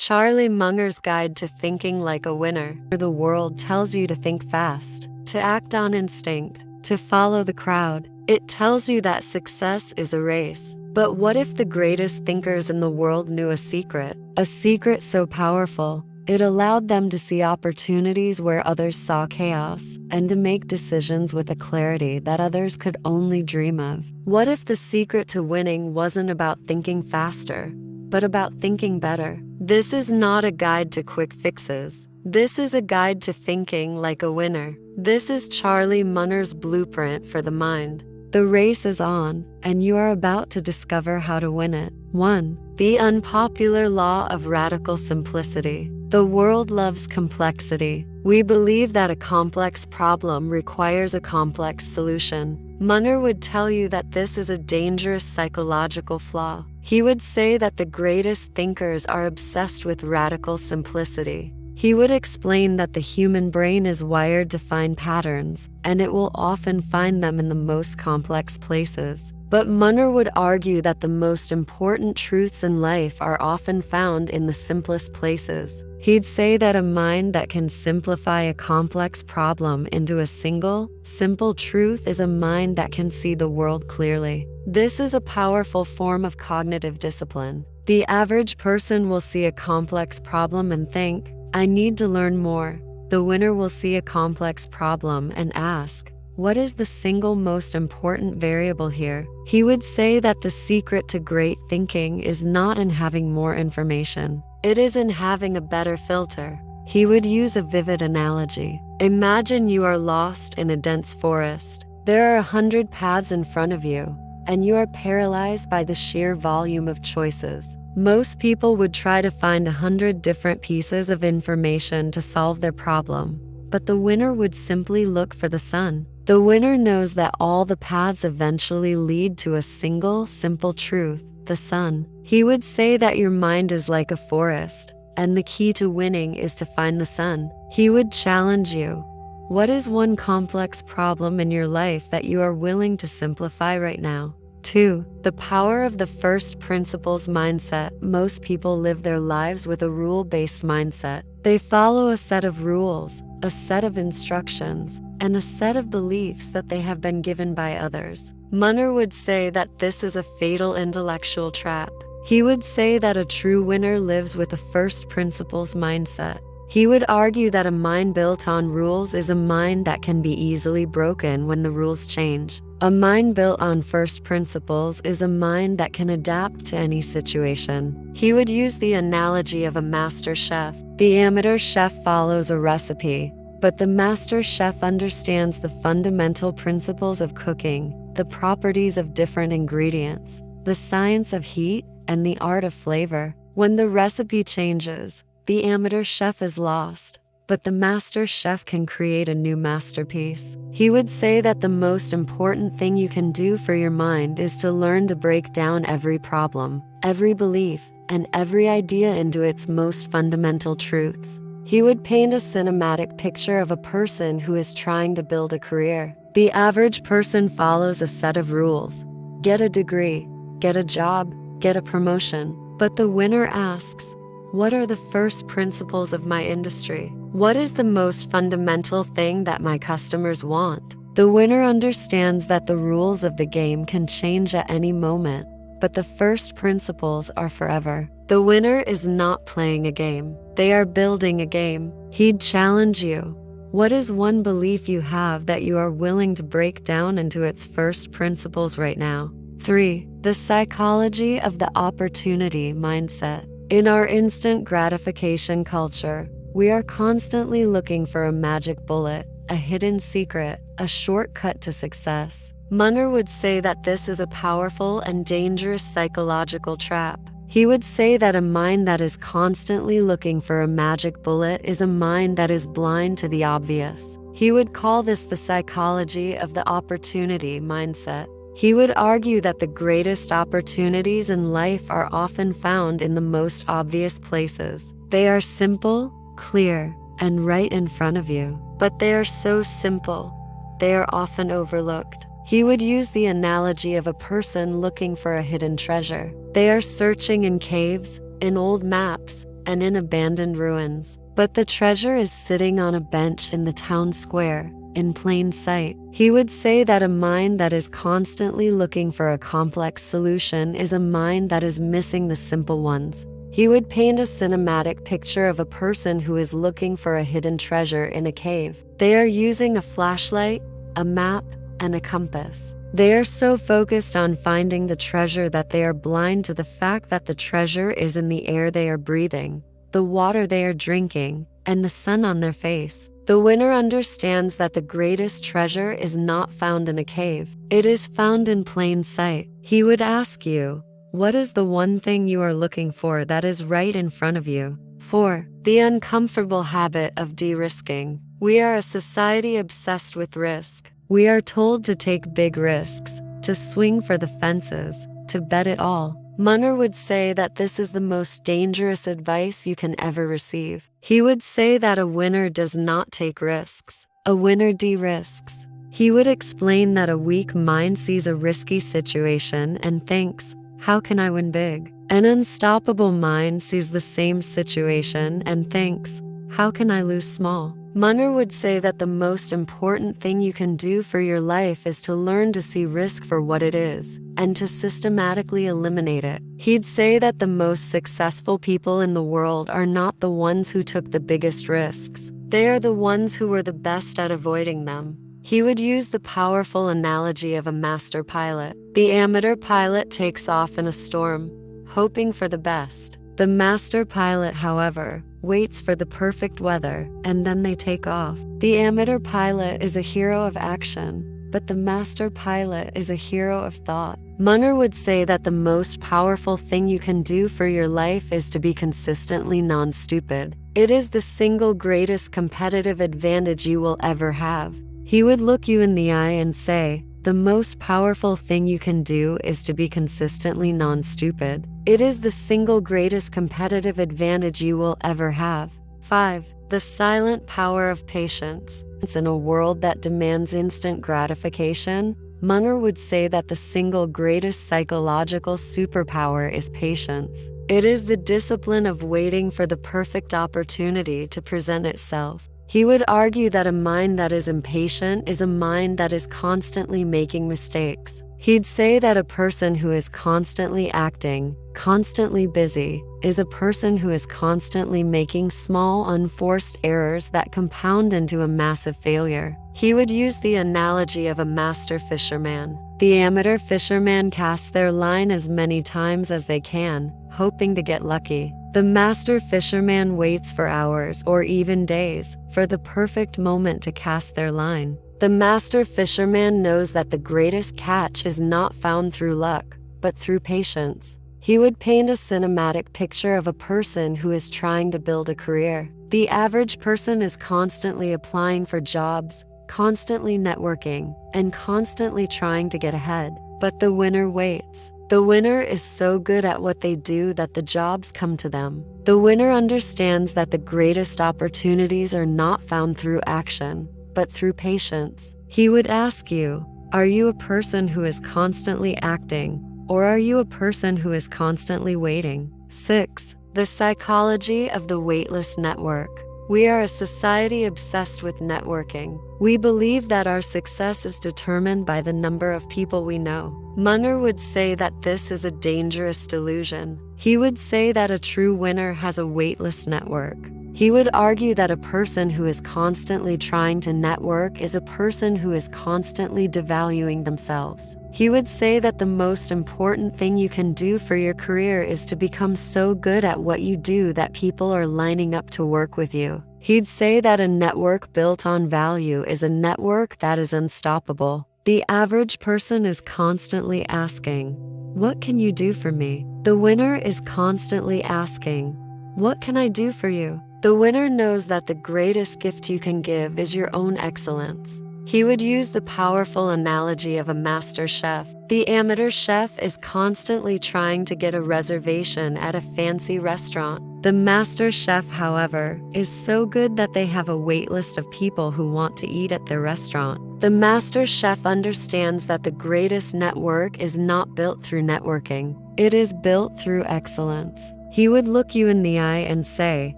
Charlie Munger's Guide to Thinking Like a Winner. The world tells you to think fast, to act on instinct, to follow the crowd. It tells you that success is a race. But what if the greatest thinkers in the world knew a secret so powerful, it allowed them to see opportunities where others saw chaos, and to make decisions with a clarity that others could only dream of? What if the secret to winning wasn't about thinking faster, but about thinking better? This is not a guide to quick fixes. This is a guide to thinking like a winner. This is Charlie Munger's blueprint for the mind. The race is on, and you are about to discover how to win it. 1. The unpopular law of radical simplicity. The world loves complexity. We believe that a complex problem requires a complex solution. Munger would tell you that this is a dangerous psychological flaw. He would say that the greatest thinkers are obsessed with radical simplicity. He would explain that the human brain is wired to find patterns, and it will often find them in the most complex places. But Munger would argue that the most important truths in life are often found in the simplest places. He'd say that a mind that can simplify a complex problem into a single, simple truth is a mind that can see the world clearly. This is a powerful form of cognitive discipline. The average person will see a complex problem and think, "I need to learn more." The winner will see a complex problem and ask, "What is the single most important variable here?" He would say that the secret to great thinking is not in having more information. It is in having a better filter. He would use a vivid analogy. Imagine you are lost in a dense forest. There are 100 paths in front of you, and you are paralyzed by the sheer volume of choices. Most people would try to find 100 different pieces of information to solve their problem, but the winner would simply look for the sun. The winner knows that all the paths eventually lead to a single, simple truth, the sun. He would say that your mind is like a forest, and the key to winning is to find the sun. He would challenge you. What is one complex problem in your life that you are willing to simplify right now? 2. The power of the first principles mindset. Most people live their lives with a rule-based mindset. They follow a set of rules, a set of instructions, and a set of beliefs that they have been given by others. Munger would say that this is a fatal intellectual trap. He would say that a true winner lives with a first principles mindset. He would argue that a mind built on rules is a mind that can be easily broken when the rules change. A mind built on first principles is a mind that can adapt to any situation. He would use the analogy of a master chef. The amateur chef follows a recipe, but the master chef understands the fundamental principles of cooking, the properties of different ingredients, the science of heat, and the art of flavor. When the recipe changes, the amateur chef is lost, but the master chef can create a new masterpiece. He would say that the most important thing you can do for your mind is to learn to break down every problem, every belief, and every idea into its most fundamental truths. He would paint a cinematic picture of a person who is trying to build a career. The average person follows a set of rules. Get a degree, get a job, get a promotion. But the winner asks, what are the first principles of my industry? What is the most fundamental thing that my customers want? The winner understands that the rules of the game can change at any moment, but the first principles are forever. The winner is not playing a game. They are building a game. He'd challenge you. What is one belief you have that you are willing to break down into its first principles right now? 3. The psychology of the opportunity mindset. In our instant gratification culture, we are constantly looking for a magic bullet, a hidden secret, a shortcut to success. Munger would say that this is a powerful and dangerous psychological trap. He would say that a mind that is constantly looking for a magic bullet is a mind that is blind to the obvious. He would call this the psychology of the opportunity mindset. He would argue that the greatest opportunities in life are often found in the most obvious places. They are simple, clear, and right in front of you. But they are so simple, they are often overlooked. He would use the analogy of a person looking for a hidden treasure. They are searching in caves, in old maps, and in abandoned ruins. But the treasure is sitting on a bench in the town square, in plain sight. He would say that a mind that is constantly looking for a complex solution is a mind that is missing the simple ones. He would paint a cinematic picture of a person who is looking for a hidden treasure in a cave. They are using a flashlight, a map, and a compass. They are so focused on finding the treasure that they are blind to the fact that the treasure is in the air they are breathing, the water they are drinking, and the sun on their face. The winner understands that the greatest treasure is not found in a cave. It is found in plain sight. He would ask you, what is the one thing you are looking for that is right in front of you? 4. The uncomfortable habit of de-risking. We are a society obsessed with risk. We are told to take big risks, to swing for the fences, to bet it all. Munger would say that this is the most dangerous advice you can ever receive. He would say that a winner does not take risks. A winner de-risks. He would explain that a weak mind sees a risky situation and thinks, how can I win big? An unstoppable mind sees the same situation and thinks, how can I lose small? Munger would say that the most important thing you can do for your life is to learn to see risk for what it is, and to systematically eliminate it. He'd say that the most successful people in the world are not the ones who took the biggest risks. They are the ones who were the best at avoiding them. He would use the powerful analogy of a master pilot. The amateur pilot takes off in a storm, hoping for the best. The master pilot, however, waits for the perfect weather, and then they take off. The amateur pilot is a hero of action, but the master pilot is a hero of thought. Munger would say that the most powerful thing you can do for your life is to be consistently non-stupid. It is the single greatest competitive advantage you will ever have. He would look you in the eye and say, the most powerful thing you can do is to be consistently non-stupid. It is the single greatest competitive advantage you will ever have. 5. The silent power of patience. In a world that demands instant gratification, Munger would say that the single greatest psychological superpower is patience. It is the discipline of waiting for the perfect opportunity to present itself. He would argue that a mind that is impatient is a mind that is constantly making mistakes. He'd say that a person who is constantly acting, constantly busy, is a person who is constantly making small, unforced errors that compound into a massive failure. He would use the analogy of a master fisherman. The amateur fisherman casts their line as many times as they can, hoping to get lucky. The master fisherman waits for hours or even days for the perfect moment to cast their line. The master fisherman knows that the greatest catch is not found through luck, but through patience. He would paint a cinematic picture of a person who is trying to build a career. The average person is constantly applying for jobs, constantly networking, and constantly trying to get ahead. But the winner waits. The winner is so good at what they do that the jobs come to them. The winner understands that the greatest opportunities are not found through action, but through patience. He would ask you, are you a person who is constantly acting, or are you a person who is constantly waiting? 6. The psychology of the weightless network. We are a society obsessed with networking. We believe that our success is determined by the number of people we know. Munger would say that this is a dangerous delusion. He would say that a true winner has a weightless network. He would argue that a person who is constantly trying to network is a person who is constantly devaluing themselves. He would say that the most important thing you can do for your career is to become so good at what you do that people are lining up to work with you. He'd say that a network built on value is a network that is unstoppable. The average person is constantly asking, what can you do for me? The winner is constantly asking, what can I do for you? The winner knows that the greatest gift you can give is your own excellence. He would use the powerful analogy of a master chef. The amateur chef is constantly trying to get a reservation at a fancy restaurant. The master chef, however, is so good that they have a wait list of people who want to eat at their restaurant. The master chef understands that the greatest network is not built through networking. It is built through excellence. He would look you in the eye and say,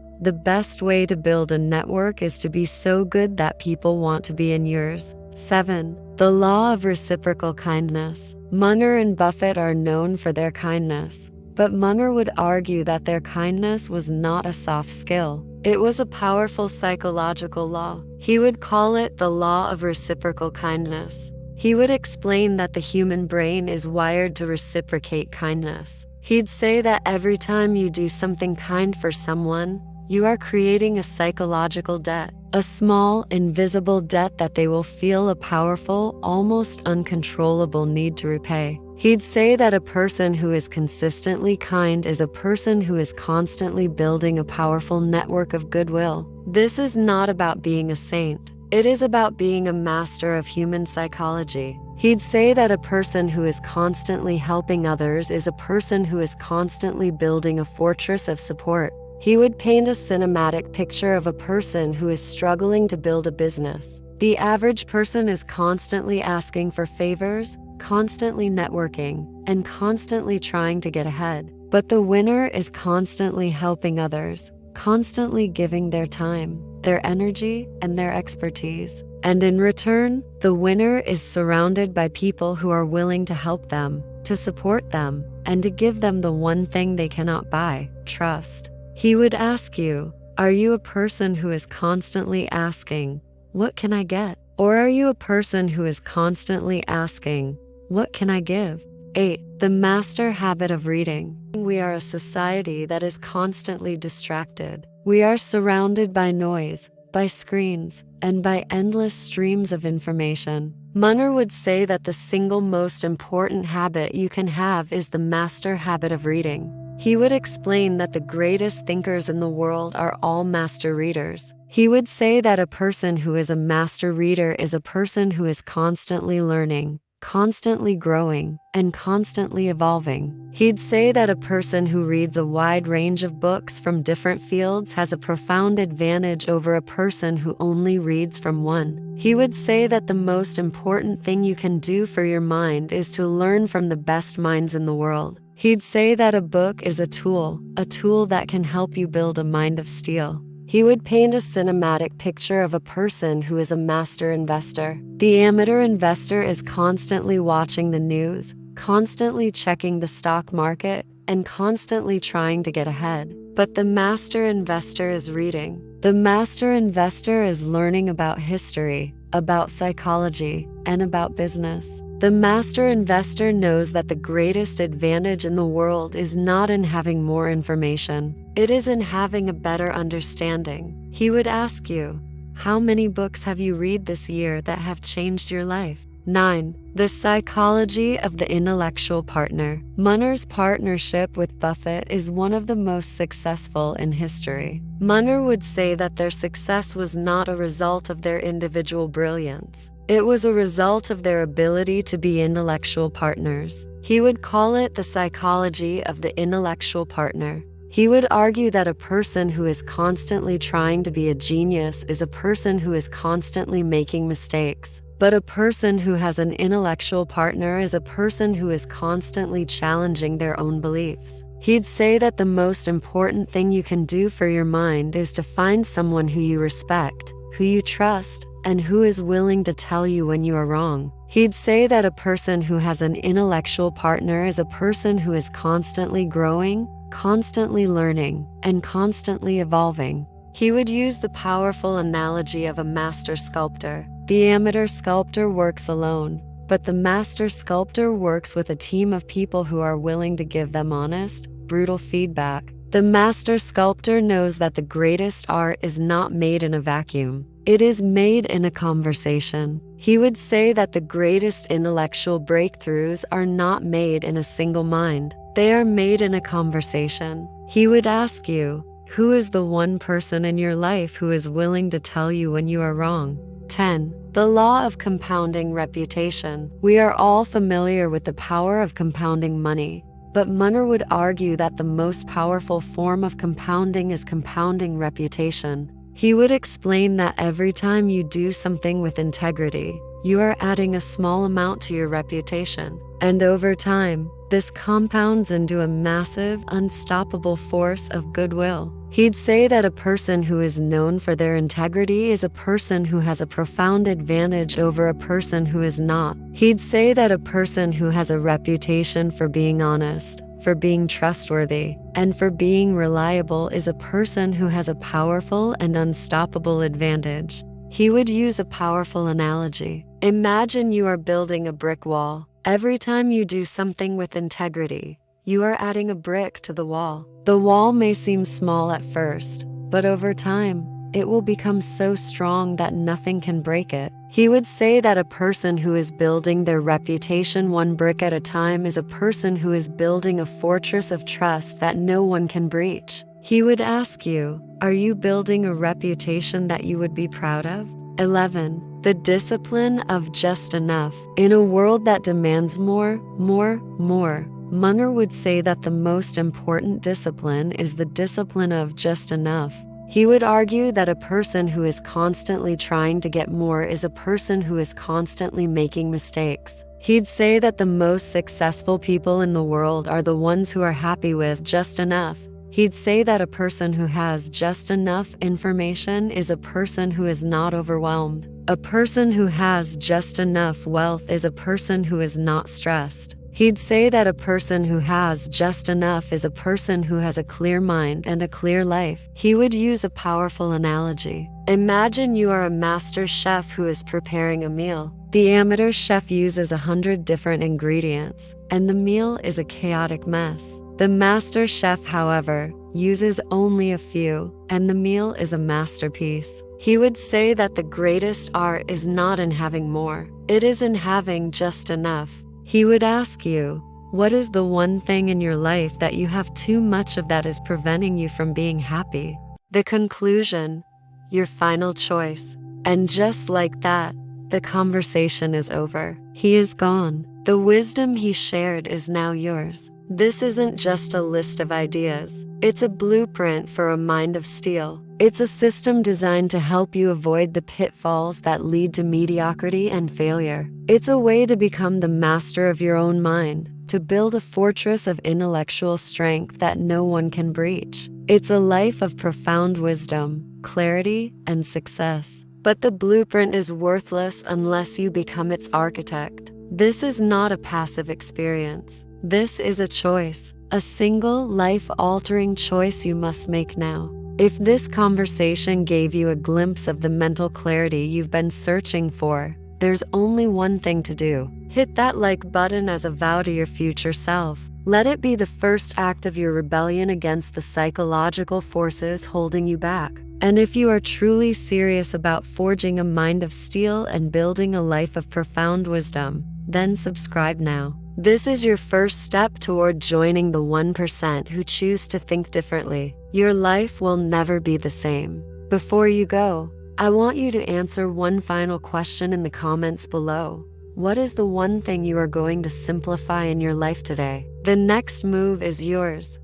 the best way to build a network is to be so good that people want to be in yours. 7. The law of reciprocal kindness. Munger and Buffett are known for their kindness, but Munger would argue that their kindness was not a soft skill. It was a powerful psychological law. He would call it the law of reciprocal kindness. He would explain that the human brain is wired to reciprocate kindness. He'd say that every time you do something kind for someone, you are creating a psychological debt, a small, invisible debt that they will feel a powerful, almost uncontrollable need to repay. He'd say that a person who is consistently kind is a person who is constantly building a powerful network of goodwill. This is not about being a saint. It is about being a master of human psychology. He'd say that a person who is constantly helping others is a person who is constantly building a fortress of support. He would paint a cinematic picture of a person who is struggling to build a business. The average person is constantly asking for favors, constantly networking, and constantly trying to get ahead. But the winner is constantly helping others, constantly giving their time, their energy, and their expertise. And in return, the winner is surrounded by people who are willing to help them, to support them, and to give them the one thing they cannot buy: trust. He would ask you, are you a person who is constantly asking, what can I get? Or are you a person who is constantly asking, what can I give? 8. The master habit of reading. We are a society that is constantly distracted. We are surrounded by noise, by screens, and by endless streams of information. Munger would say that the single most important habit you can have is the master habit of reading. He would explain that the greatest thinkers in the world are all master readers. He would say that a person who is a master reader is a person who is constantly learning, constantly growing, and constantly evolving. He'd say that a person who reads a wide range of books from different fields has a profound advantage over a person who only reads from one. He would say that the most important thing you can do for your mind is to learn from the best minds in the world. He'd say that a book is a tool that can help you build a mind of steel. He would paint a cinematic picture of a person who is a master investor. The amateur investor is constantly watching the news, constantly checking the stock market, and constantly trying to get ahead. But the master investor is reading. The master investor is learning about history, about psychology, and about business. The master investor knows that the greatest advantage in the world is not in having more information. It is in having a better understanding. He would ask you, how many books have you read this year that have changed your life? 9. The psychology of the intellectual partner. Munger's partnership with Buffett is one of the most successful in history. Munger would say that their success was not a result of their individual brilliance. It was a result of their ability to be intellectual partners. He would call it the psychology of the intellectual partner. He would argue that a person who is constantly trying to be a genius is a person who is constantly making mistakes. But a person who has an intellectual partner is a person who is constantly challenging their own beliefs. He'd say that the most important thing you can do for your mind is to find someone who you respect, who you trust, and who is willing to tell you when you are wrong. He'd say that a person who has an intellectual partner is a person who is constantly growing, constantly learning, and constantly evolving. He would use the powerful analogy of a master sculptor. The amateur sculptor works alone, but the master sculptor works with a team of people who are willing to give them honest, brutal feedback. The master sculptor knows that the greatest art is not made in a vacuum. It is made in a conversation. He would say that the greatest intellectual breakthroughs are not made in a single mind. They are made in a conversation. He would ask you, who is the one person in your life who is willing to tell you when you are wrong? 10. The law of compounding reputation. We are all familiar with the power of compounding money, but Munger would argue that the most powerful form of compounding is compounding reputation. He would explain that every time you do something with integrity, you are adding a small amount to your reputation. And over time, this compounds into a massive, unstoppable force of goodwill. He'd say that a person who is known for their integrity is a person who has a profound advantage over a person who is not. He'd say that a person who has a reputation for being honest, for being trustworthy, and for being reliable is a person who has a powerful and unstoppable advantage. He would use a powerful analogy. Imagine you are building a brick wall. Every time you do something with integrity, you are adding a brick to the wall. The wall may seem small at first, but over time, it will become so strong that nothing can break it. He would say that a person who is building their reputation one brick at a time is a person who is building a fortress of trust that no one can breach. He would ask you, are you building a reputation that you would be proud of? 11. The discipline of just enough. In a world that demands more, Munger would say that the most important discipline is the discipline of just enough. He would argue that a person who is constantly trying to get more is a person who is constantly making mistakes. He'd say that the most successful people in the world are the ones who are happy with just enough. He'd say that a person who has just enough information is a person who is not overwhelmed. A person who has just enough wealth is a person who is not stressed. He'd say that a person who has just enough is a person who has a clear mind and a clear life. He would use a powerful analogy. Imagine you are a master chef who is preparing a meal. The amateur chef uses 100 different ingredients, and the meal is a chaotic mess. The master chef, however, uses only a few, and the meal is a masterpiece. He would say that the greatest art is not in having more, it is in having just enough. He would ask you, what is the one thing in your life that you have too much of that is preventing you from being happy? The conclusion, your final choice. And just like that, the conversation is over. He is gone. The wisdom he shared is now yours. This isn't just a list of ideas. It's a blueprint for a mind of steel. It's a system designed to help you avoid the pitfalls that lead to mediocrity and failure. It's a way to become the master of your own mind, to build a fortress of intellectual strength that no one can breach. It's a life of profound wisdom, clarity, and success. But the blueprint is worthless unless you become its architect. This is not a passive experience. This is a choice, a single life-altering choice you must make now. If this conversation gave you a glimpse of the mental clarity you've been searching for, there's only one thing to do. Hit that like button as a vow to your future self. Let it be the first act of your rebellion against the psychological forces holding you back. And if you are truly serious about forging a mind of steel and building a life of profound wisdom, then subscribe now. This is your first step toward joining the 1% who choose to think differently. Your life will never be the same. Before you go, I want you to answer one final question in the comments below. What is the one thing you are going to simplify in your life today? The next move is yours.